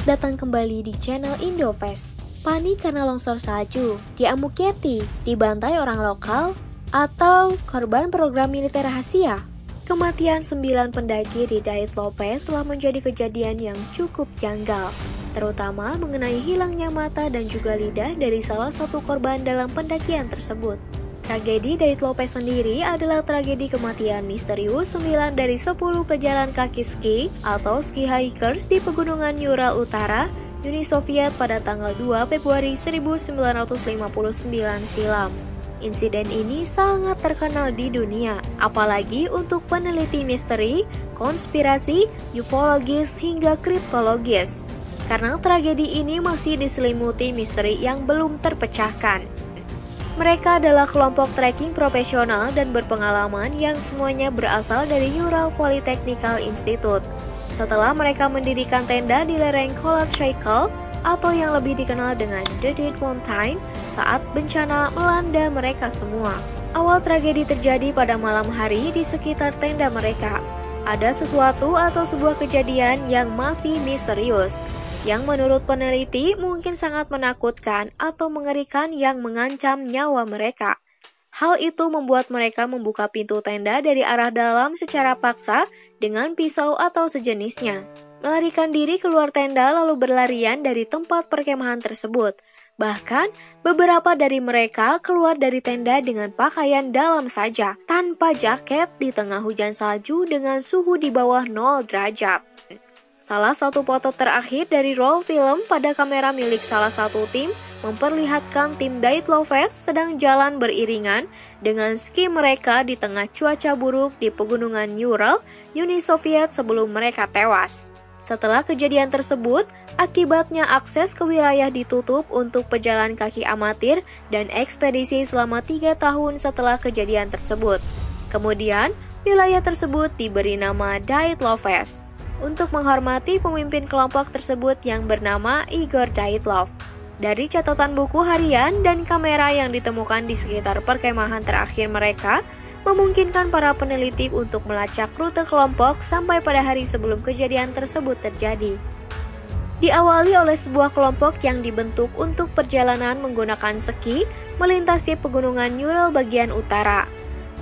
Selamat datang kembali di channel Indofest. Panik karena longsor salju, diamuk Yeti, dibantai orang lokal, atau korban program militer rahasia? Kematian 9 pendaki di Dait Lopez telah menjadi kejadian yang cukup janggal, terutama mengenai hilangnya mata dan juga lidah dari salah satu korban dalam pendakian tersebut. Tragedi Dait Lopez sendiri adalah tragedi kematian misterius 9 dari 10 pejalan kaki ski atau ski hikers di pegunungan Ural Utara, Uni Soviet pada tanggal 2 Februari 1959 silam. Insiden ini sangat terkenal di dunia, apalagi untuk peneliti misteri, konspirasi, ufologis, hingga kriptologis. Karena tragedi ini masih diselimuti misteri yang belum terpecahkan. Mereka adalah kelompok trekking profesional dan berpengalaman yang semuanya berasal dari Ural Polytechnical Institute. Setelah mereka mendirikan tenda di lereng Kholat Syakhl atau yang lebih dikenal dengan The Dead Mountain saat bencana melanda mereka semua. Awal tragedi terjadi pada malam hari di sekitar tenda mereka. Ada sesuatu atau sebuah kejadian yang masih misterius, yang menurut peneliti mungkin sangat menakutkan atau mengerikan yang mengancam nyawa mereka. Hal itu membuat mereka membuka pintu tenda dari arah dalam secara paksa dengan pisau atau sejenisnya, melarikan diri keluar tenda lalu berlarian dari tempat perkemahan tersebut. Bahkan, beberapa dari mereka keluar dari tenda dengan pakaian dalam saja, tanpa jaket di tengah hujan salju dengan suhu di bawah 0 derajat. Salah satu foto terakhir dari roll film pada kamera milik salah satu tim memperlihatkan tim Dait Lopez sedang jalan beriringan dengan ski mereka di tengah cuaca buruk di pegunungan Ural, Uni Soviet sebelum mereka tewas. Setelah kejadian tersebut, akibatnya akses ke wilayah ditutup untuk pejalan kaki amatir dan ekspedisi selama 3 tahun setelah kejadian tersebut. Kemudian, wilayah tersebut diberi nama Dait Lopez untuk menghormati pemimpin kelompok tersebut yang bernama Igor Dyatlov. Dari catatan buku harian dan kamera yang ditemukan di sekitar perkemahan terakhir mereka, memungkinkan para peneliti untuk melacak rute kelompok sampai pada hari sebelum kejadian tersebut terjadi. Diawali oleh sebuah kelompok yang dibentuk untuk perjalanan menggunakan ski melintasi pegunungan Ural bagian utara.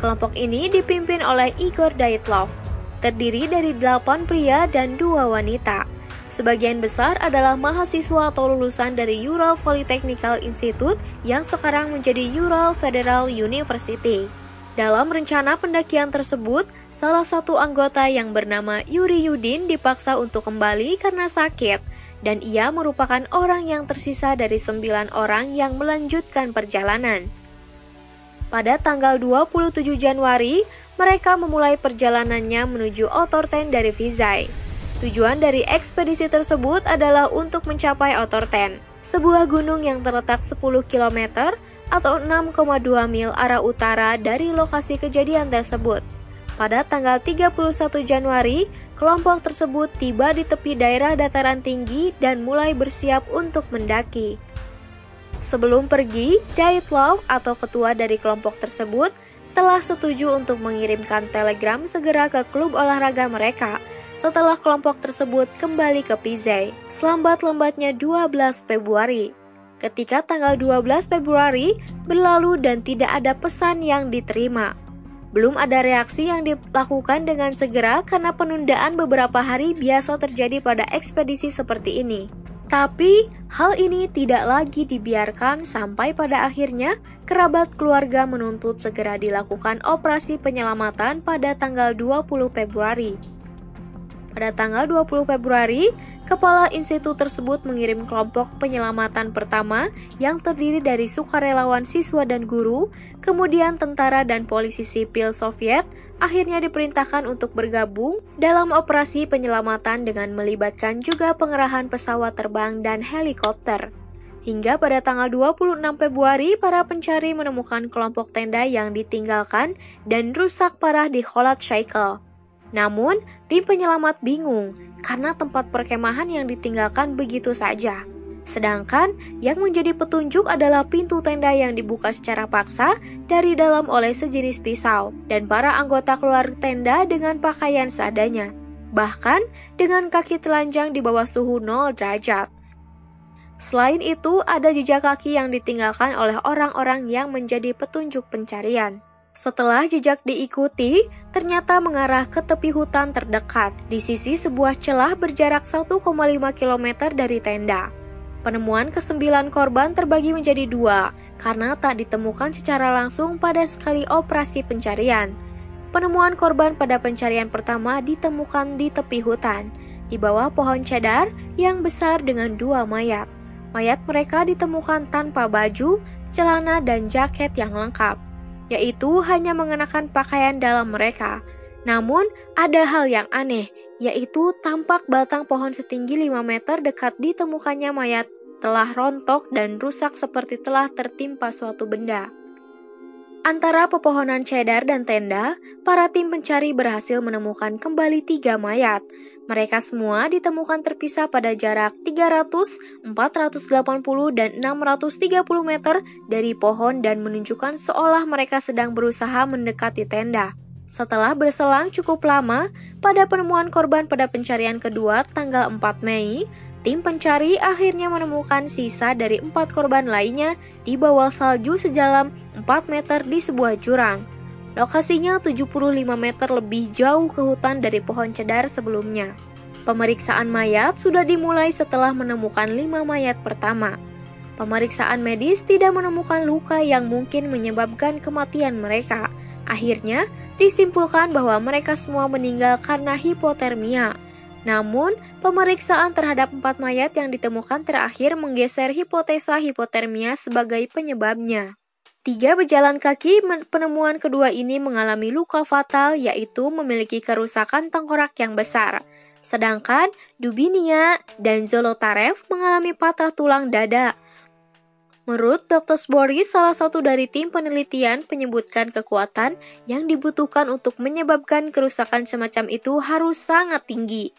Kelompok ini dipimpin oleh Igor Dyatlov, terdiri dari 8 pria dan 2 wanita. Sebagian besar adalah mahasiswa atau lulusan dari Ural Polytechnical Institute yang sekarang menjadi Ural Federal University. Dalam rencana pendakian tersebut, salah satu anggota yang bernama Yuri Yudin dipaksa untuk kembali karena sakit, dan ia merupakan orang yang tersisa dari 9 orang yang melanjutkan perjalanan. Pada tanggal 27 Januari, mereka memulai perjalanannya menuju Otorten dari Vizay. Tujuan dari ekspedisi tersebut adalah untuk mencapai Otorten, sebuah gunung yang terletak 10 km atau 6,2 mil arah utara dari lokasi kejadian tersebut. Pada tanggal 31 Januari, kelompok tersebut tiba di tepi daerah dataran tinggi dan mulai bersiap untuk mendaki. Sebelum pergi, Dyatlov atau ketua dari kelompok tersebut telah setuju untuk mengirimkan telegram segera ke klub olahraga mereka setelah kelompok tersebut kembali ke Pizay, selambat-lambatnya 12 Februari. Ketika tanggal 12 Februari berlalu dan tidak ada pesan yang diterima. Belum ada reaksi yang dilakukan dengan segera karena penundaan beberapa hari biasa terjadi pada ekspedisi seperti ini. Tapi, hal ini tidak lagi dibiarkan sampai pada akhirnya kerabat keluarga menuntut segera dilakukan operasi penyelamatan pada tanggal 20 Februari. Pada tanggal 20 Februari, kepala institut tersebut mengirim kelompok penyelamatan pertama yang terdiri dari sukarelawan siswa dan guru, kemudian tentara dan polisi sipil Soviet, akhirnya diperintahkan untuk bergabung dalam operasi penyelamatan dengan melibatkan juga pengerahan pesawat terbang dan helikopter. Hingga pada tanggal 26 Februari, para pencari menemukan kelompok tenda yang ditinggalkan dan rusak parah di Kholat Syakhl. Namun, tim penyelamat bingung karena tempat perkemahan yang ditinggalkan begitu saja. Sedangkan yang menjadi petunjuk adalah pintu tenda yang dibuka secara paksa dari dalam oleh sejenis pisau, dan para anggota keluar tenda dengan pakaian seadanya. bahkan dengan kaki telanjang di bawah suhu 0 derajat. Selain itu, ada jejak kaki yang ditinggalkan oleh orang-orang yang menjadi petunjuk pencarian. Setelah jejak diikuti, ternyata mengarah ke tepi hutan terdekat, di sisi sebuah celah berjarak 1,5 km dari tenda. Penemuan ke-9 korban terbagi menjadi 2, karena tak ditemukan secara langsung pada sekali operasi pencarian. Penemuan korban pada pencarian pertama ditemukan di tepi hutan, di bawah pohon cedar yang besar dengan 2 mayat. Mayat mereka ditemukan tanpa baju, celana, dan jaket yang lengkap, yaitu hanya mengenakan pakaian dalam mereka. Namun, ada hal yang aneh, yaitu tampak batang pohon setinggi 5 meter dekat ditemukannya mayat telah rontok dan rusak seperti telah tertimpa suatu benda. Antara pepohonan cedar dan tenda, para tim pencari berhasil menemukan kembali 3 mayat. Mereka semua ditemukan terpisah pada jarak 300, 480, dan 630 meter dari pohon dan menunjukkan seolah mereka sedang berusaha mendekati tenda. Setelah berselang cukup lama, pada penemuan korban pada pencarian kedua tanggal 4 Mei, tim pencari akhirnya menemukan sisa dari 4 korban lainnya di bawah salju sedalam 4 meter di sebuah jurang. Lokasinya 75 meter lebih jauh ke hutan dari pohon cedar sebelumnya. Pemeriksaan mayat sudah dimulai setelah menemukan 5 mayat pertama. Pemeriksaan medis tidak menemukan luka yang mungkin menyebabkan kematian mereka. Akhirnya, disimpulkan bahwa mereka semua meninggal karena hipotermia. Namun, pemeriksaan terhadap 4 mayat yang ditemukan terakhir menggeser hipotesa hipotermia sebagai penyebabnya. 3 pejalan kaki penemuan kedua ini mengalami luka fatal, yaitu memiliki kerusakan tengkorak yang besar. Sedangkan Dubinia dan Zolotarev mengalami patah tulang dada. Menurut Dr. Boris, salah satu dari tim penelitian menyebutkan kekuatan yang dibutuhkan untuk menyebabkan kerusakan semacam itu harus sangat tinggi,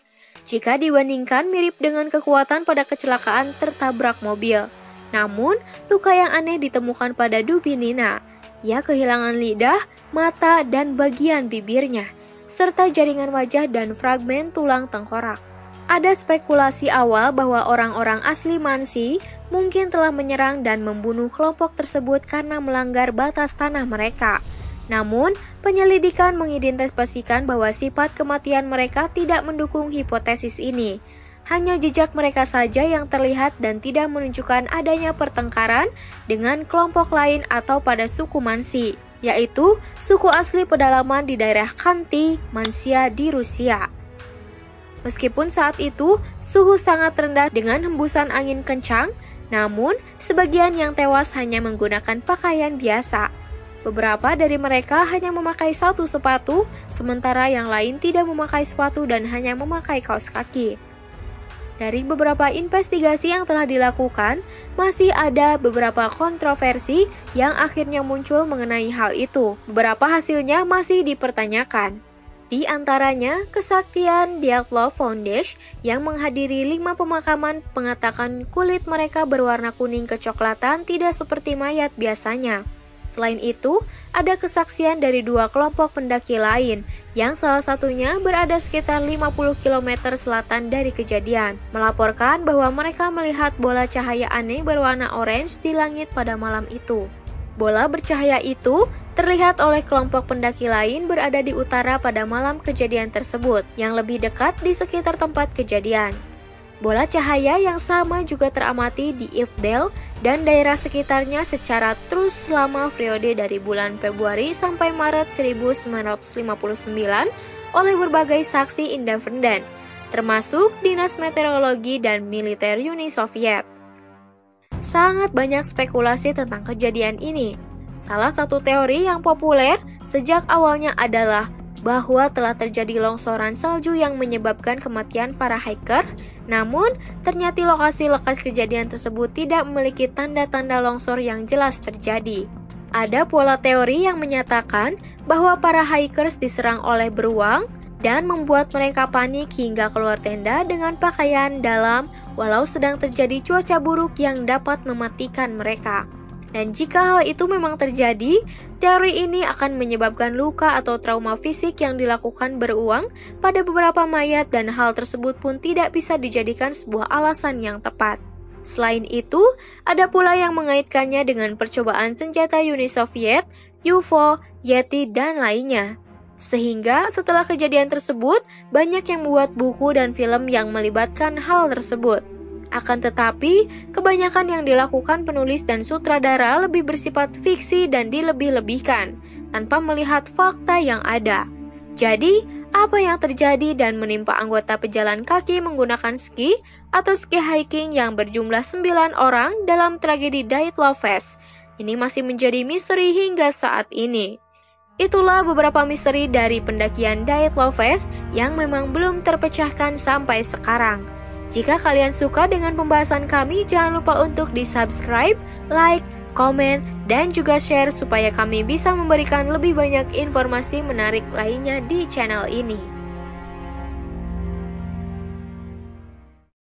jika dibandingkan mirip dengan kekuatan pada kecelakaan tertabrak mobil. Namun, luka yang aneh ditemukan pada Dubinina. Ia kehilangan lidah, mata, dan bagian bibirnya, serta jaringan wajah dan fragmen tulang tengkorak. Ada spekulasi awal bahwa orang-orang asli Mansi mungkin telah menyerang dan membunuh kelompok tersebut karena melanggar batas tanah mereka. Namun, penyelidikan mengidentifikasikan bahwa sifat kematian mereka tidak mendukung hipotesis ini. Hanya jejak mereka saja yang terlihat dan tidak menunjukkan adanya pertengkaran dengan kelompok lain atau pada suku Mansi, yaitu suku asli pedalaman di daerah Khanty, Mansia di Rusia. Meskipun saat itu suhu sangat rendah dengan hembusan angin kencang, namun sebagian yang tewas hanya menggunakan pakaian biasa. Beberapa dari mereka hanya memakai 1 sepatu, sementara yang lain tidak memakai sepatu dan hanya memakai kaos kaki. Dari beberapa investigasi yang telah dilakukan, masih ada beberapa kontroversi yang akhirnya muncul mengenai hal itu. Beberapa hasilnya masih dipertanyakan. Di antaranya, kesaktian Dyatlov Foundation yang menghadiri 5 pemakaman mengatakan kulit mereka berwarna kuning kecoklatan tidak seperti mayat biasanya. Selain itu, ada kesaksian dari 2 kelompok pendaki lain, yang salah satunya berada sekitar 50 km selatan dari kejadian, melaporkan bahwa mereka melihat bola cahaya aneh berwarna orange di langit pada malam itu. Bola bercahaya itu terlihat oleh kelompok pendaki lain berada di utara pada malam kejadian tersebut, yang lebih dekat di sekitar tempat kejadian. Bola cahaya yang sama juga teramati di Ifdel dan daerah sekitarnya secara terus selama periode dari bulan Februari sampai Maret 1959 oleh berbagai saksi independen, termasuk Dinas Meteorologi dan Militer Uni Soviet. Sangat banyak spekulasi tentang kejadian ini. Salah satu teori yang populer sejak awalnya adalah bahwa telah terjadi longsoran salju yang menyebabkan kematian para hiker, namun ternyata lokasi lekas kejadian tersebut tidak memiliki tanda-tanda longsor yang jelas terjadi. Ada pula teori yang menyatakan bahwa para hikers diserang oleh beruang dan membuat mereka panik hingga keluar tenda dengan pakaian dalam walau sedang terjadi cuaca buruk yang dapat mematikan mereka. Dan jika hal itu memang terjadi, Teori ini akan menyebabkan luka atau trauma fisik yang dilakukan berulang pada beberapa mayat dan hal tersebut pun tidak bisa dijadikan sebuah alasan yang tepat. Selain itu, ada pula yang mengaitkannya dengan percobaan senjata Uni Soviet, UFO, Yeti, dan lainnya. Sehingga setelah kejadian tersebut, banyak yang membuat buku dan film yang melibatkan hal tersebut. Akan tetapi, kebanyakan yang dilakukan penulis dan sutradara lebih bersifat fiksi dan dilebih-lebihkan, tanpa melihat fakta yang ada. Jadi, apa yang terjadi dan menimpa anggota pejalan kaki menggunakan ski atau ski hiking yang berjumlah 9 orang dalam tragedi Dyatlov Fest, ini masih menjadi misteri hingga saat ini. Itulah beberapa misteri dari pendakian Dyatlov Fest yang memang belum terpecahkan sampai sekarang. Jika kalian suka dengan pembahasan kami, jangan lupa untuk di-subscribe, like, komen, dan juga share supaya kami bisa memberikan lebih banyak informasi menarik lainnya di channel ini.